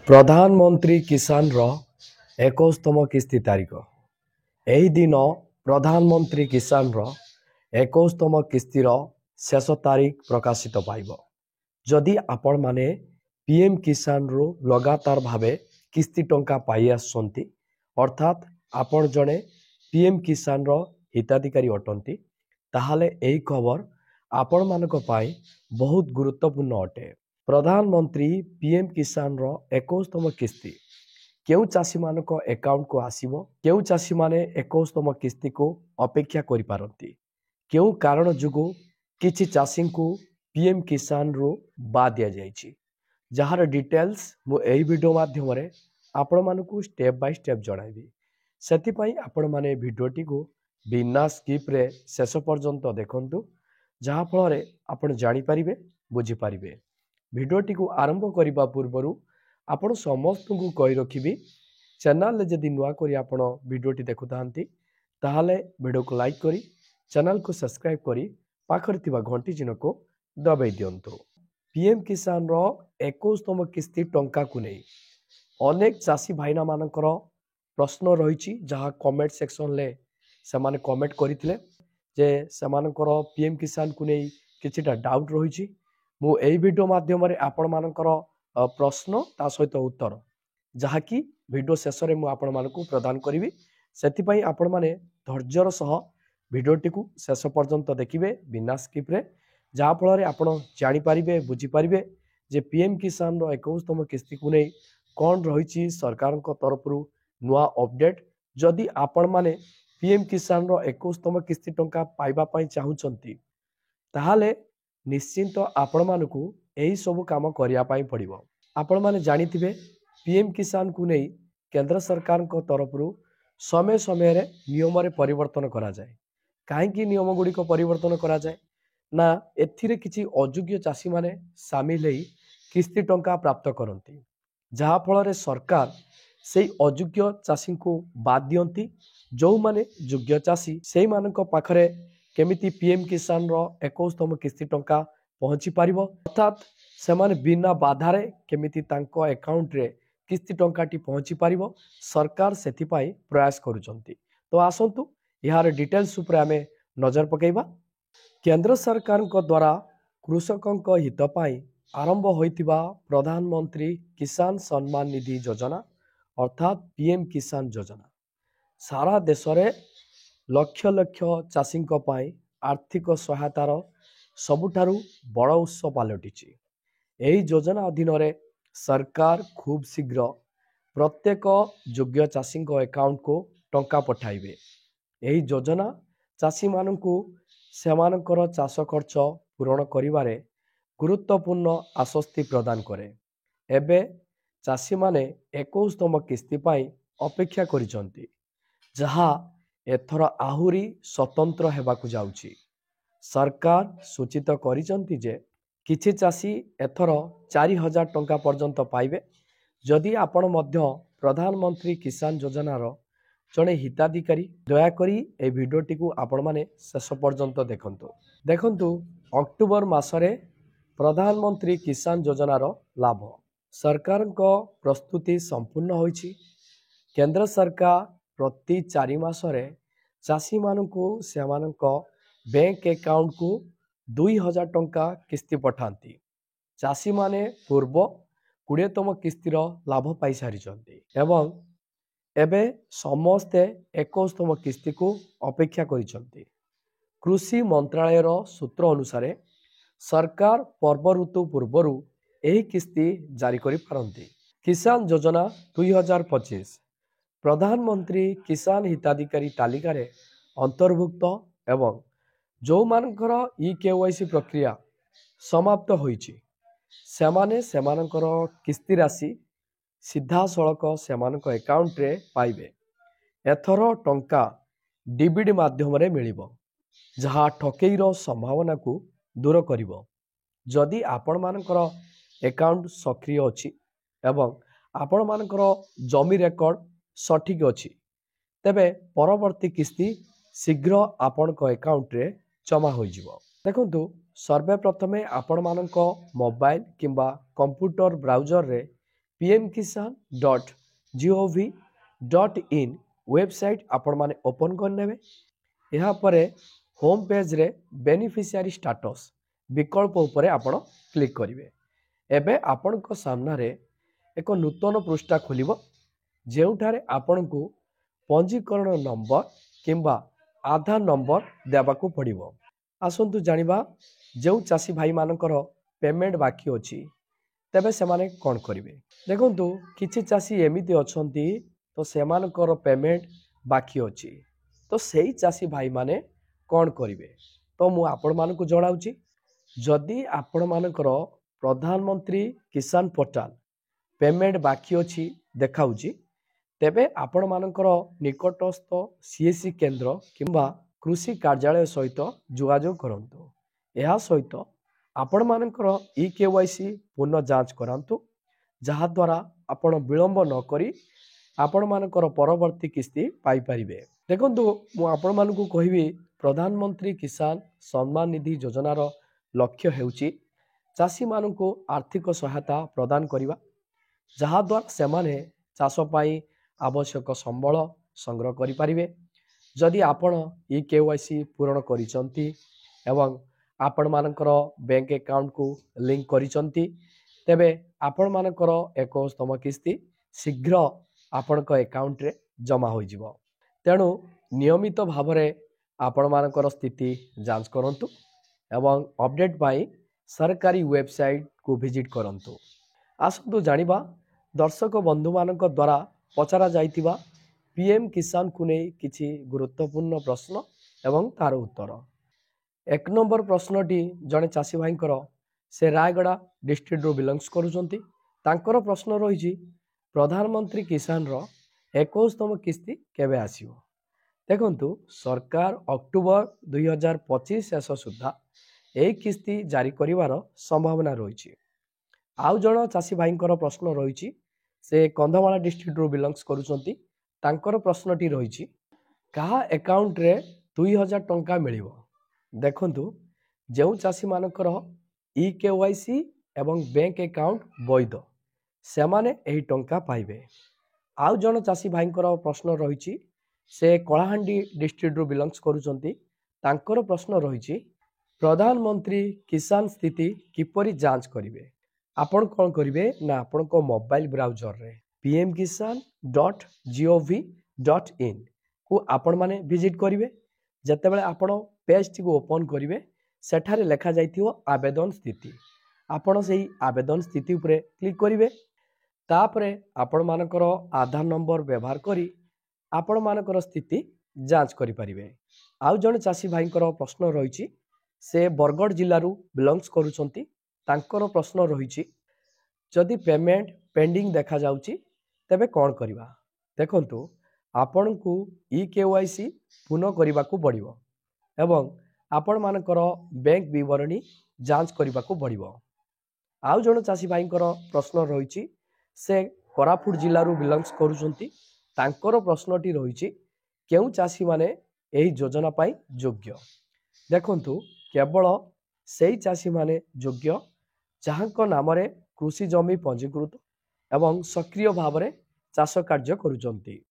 प्रधानमंत्री किसान रो 21तम किस्ती तारीख यही दिन प्रधानमंत्री किसान रो 21तम किस्ती रो शेष तारीख प्रकाशित पाइब। जदि आपण माने पीएम किसान रो लगातार भावे किस्ती टंका पाई आसछंती अर्थात आपण जने पीएम किसान रो हिताधिकारी अटंती ताहाले एही खबर आपण मानक पाई बहुत गुरुत्वपूर्ण अटे। प्रधानमंत्री पीएम किसान रो 21तम किस्ती केउ चाषी मानक अकाउंट को आसीबो, केउ चाषी माने 21तम किस्ती को अपेक्षा करि पारंती, केउ कारण जुगु किछि चाषी को पीएम किसान रो बा दिया जायछि, जहार डिटेल्स मु एही वीडियो माध्यम रे आपण मानकु स्टेप बाय स्टेप जणाइबी। सेति पई आपण माने वीडियोटी को बिना स्किप रे शेष पर्यंत देखंतु, जहा फल रे आपण जानि परिबे, बुझी परिबे। भिडियोटी को आरंभ करने पूर्व आपण समस्त को कही रखी चैनल जदि नुआ करी आपण भिडियोटी देखुता ताहले वीडियो को लाइक करी चैनल को सब्सक्राइब करी पाखरे थिबा घंटी चिन्ह को दबाई दियंतु। पीएम किसान रो 21तम किस्ती टंका को नहीं अनेक चाषी भाईना मानकर प्रश्न रही जहाँ कमेंट सेक्शन ले से माने कमेंट करथिले जे सेमानकर पीएम किसान को नहीं किछिटा डाउट रही। मु एही वीडियो माध्यम रे आपण मानकर प्रश्न ता सहित उत्तर जहाँकि वीडियो शेष में मुझे आपण मानकु प्रदान करी। सेति पई आपण माने धैर्यर सह वीडियोटी को शेष पर्यंत देखिबे बिना स्किप रे, जहाँ फल रे आपण जानि परिबे, बुझी परिबे जे पीएम किसान रो 21तम किस्ती को नहीं कौन रही सरकार तरफ नुआ अपडेट। जदि आपण माने पीएम किसान रो 21तम किस्ती टंका पाइबा पई चाहुचंती ताहाले निश्चिंत आपण मानकु एही सब काम करिया पाई पड़िबो। आपण माने जानिथिबे पीएम किसान को नहीं केंद्र सरकार को तरफ समय समय रे नियम रे परिवर्तन करा जाए। काहेकि नियम गुडी को परिवर्तन करा जाए ना एथिरे किछि अयोग्य चाषी माने शामिल हेई किस्ती टंका प्राप्त करंती, जहा फल रे सरकार सेई अयोग्य चाषी को बाद दियंती। जो माने योग्य चाषी सेई मानक पाखरे केमिति पीएम किसान रो 21तम किस्ती टंका पहुंची पारिबो, अर्थात सेमाने बिना बाधारे केमिति तांको अकाउंट रे किस्ती टंकाटी पहुंची पारिबो सरकार सेथि पाई प्रयास करूचंती। तो आसंतु यार डिटेल्स ऊपर आमे नजर पकेइबा। केंद्र सरकार को द्वारा कृषकों को हित पाई आरंभ होइतिबा प्रधानमंत्री किसान सम्मान निधि योजना अर्थात पीएम किसान योजना सारा देश रे लक्ष लक्ष चाषी पाई आर्थिक सहायतार सबुठारु बड़ उत्स पलटिछि। एही योजना अधीन रे सरकार खूब शीघ्र प्रत्येक योग्य चाषी अकाउंट को टंका पठाइबे। एही योजना चाषी मानकु सेमानकर चाष खर्च पूरण करिवारे गुरुत्वपूर्ण आश्वस्ति प्रदान करे। एबे चाषी माने 21तम किस्ती पाई अपेक्षा करिसंती, जहा एथर आहुरी स्वतंत्र हेबाकु जाउछि। सरकार सूचित करिसंती जे किछि चाषी एथर 4000 टंका पर्यंत पाइबे। जदि आपण मध्य प्रधानमंत्री किसान योजनार जड़े हिताधिकारी दयाकोरी ए भिडियोटी को आपण माने शेष पर्यंत देखंतु। अक्टोबर मासरे प्रधानमंत्री किसान योजनार लाभ सरकार को प्रस्तुति संपूर्ण होइछि। केंद्र सरकार प्रति 4 मासरे चाषी मानकु सेमानक बैंक अकाउंट को 2000 टंका किस्ती पठांती। चाषी माने पूर्व 20तम किस्तीर लाभ पाई सारिचंती एवं एबे समस्ते 21तम किस्ती को अपेक्षा करिसंती। कृषि मंत्रालय सूत्र अनुसार सरकार पर्व ऋतु पूर्वरु एही किस्ती जारी करि पारंती। किसान योजना 2025 प्रधानमंत्री किसान हिताधिकारी तालिका रे अंतर्भुक्त एवं जो मानकर केवाईसी प्रक्रिया समाप्त होइछि सेमाने सेमानकर किस्ती राशि सीधा सड़क सेमानक अकाउंट रे पाइबे। एथर टंका डीबीडी माध्यम रे मिलिबो, जहाँ ठकेईर संभावना को दूर करिवो। जदि आपण मानकर अकाउंट सक्रिय अछि एवं आपण मानकर जमी रेकर्ड सठिक अछि तेबे परवर्ती किस्ती शीघ्र आपण को अकाउंट रे जमा हो जिवो। देखंतु सर्वे प्रथमे आपण मानक मोबाइल किंबा कंप्यूटर ब्राउजर रे pmkisan.gov.in वेबसाइट आपण माने ओपन करनेबे। यहाँ पर होम पेज रे बेनिफिशियरी स्टाटस विकल्प उपरे आपण क्लिक करिवे। एबे आपण को सामना रे एक नूतन पृष्ठा खोलिबो जेउठारे आपण को पंजीकरण नंबर किंबा आधार नंबर देबाकू पड़िबो। आसंतु जानिबा जो चासी भाई मानकर पेमेंट बाकी अछि तेबे से माने कोन करिवे। देखंतु किछि चासी एमिति अछंती तो सेमानकर पेमेंट बाकी अछि तो सेही चासी भाई माने कोन करिवे तो मु आपण मानकु जणाउची। जदि आपण मानकर प्रधानमंत्री किसान पोर्टाल पेमेंट बाकी अछि देखाउची तेबे आपण मानकर निकटस्थ सीएससी केंद्र किंबा कृषि कार्यालय सहित जोगाजोग करंतु। एहा सहित आपण मानकर केवाईसी पुनः जांच करांतु जहा द्वारा आपण विलंब न करी आपण मानकर परवर्ती किस्ती पाई परिबे। देखंतु मु आपण मानकु कहिबी प्रधानमंत्री किसान सम्मान निधि योजनार लक्ष्य हेउची चासी मानकु आर्थिक सहायता प्रदान करिवा जहा द्वारा सेमाने चाष पाई आवश्यक संबल संग्रह करि परिबे। जदि आपण केवाईसी पूर्ण करिसंती एवं आपण मानकर बैंक अकाउंट को लिंक करिसंती तेबे आपण मानकर 21तम किस्ती शीघ्र आपण को अकाउंट रे जमा होई जिवो। तेणु नियमित भाव में आपण मानकर स्थिति जांच करंतु एवं अपडेट पाई सरकारी वेबसाइट को विजिट करंतु। आसंतु जानिबा दर्शक बंधु मानक द्वारा पचरा जाइतिबा पीएम किसान को नहीं किछि गुरुत्वपूर्ण प्रश्न एवं तार उत्तर। एक नंबर प्रश्नटी जड़े चाषी भाई से रायगड़ा डिस्ट्रिक्ट रू बिलंग्स करुचंती। तांकर प्रश्न रही प्रधानमंत्री किसान रो 21तम किस्ती केबे आसीबो। देखंतु सरकार अक्टोबर 2025 शेष सुधा यही किस्ती जारी करिवार संभावना रही। आउ जण चाषी भाई प्रश्न रही से कंधमाला डिस्ट्रिक्ट रू बिलंग्स करुचंती। तांकर प्रश्नटी रही कहा अकाउंट रे 2000 टंका मिलिबो। देखंतु जो चाषी मानकर केवाईसी एवं बैंक अकाउंट वैध से माने एही टंका पाइबे। आउ जण चाषी भाई प्रश्न रही से कलाहांडी डिस्ट्रिक्ट रू बिलंग्स करुचंती। तांकर प्रश्न रही प्रधानमंत्री किसान स्थिति किपरि जांच करिवे। आपण कौन करिवे ना आपण को मोबाइल ब्राउजर रे pmkisan.gov.in को आपण माने विजिट करिवे। जतेबेले आपण पेज टी को ओपन करिवे सेठारे लेखा जाइथिवो आवेदन स्थिति। आपण सेही आवेदन स्थिति उपरे क्लिक करिवे। तापरे आपण मानकर आधार नंबर व्यवहार करी आपण मानकर स्थिति जांच करि परिवे। आउ जण चाषी भाई प्रश्न रही से बरगढ़ जिल्ला रू बिलंग्स करुचंती। तांकर प्रश्न रही जदि पेमेंट पेंडिंग देखा जाउची तेबे कौन करिवा। देखंतु आपण को केवाईसी पुनः करिबा को पड़िबो एवं आपण मानकर बैंक विवरणी जांच करिबा को पड़िबो। आउ जण चाषी भाई प्रश्न रही से कोरापुट जिल्ला रू बिलंग्स करुचंती। तांकर प्रश्नटी रही केउ चाषी माने एही योजना पाई योग्य। देखंतु केवल सेही चाषी माने योग्य जहांक नाम रे कृषि जमी पंजीकृत एवं सक्रिय भाव में चाष कार्य करुचंती।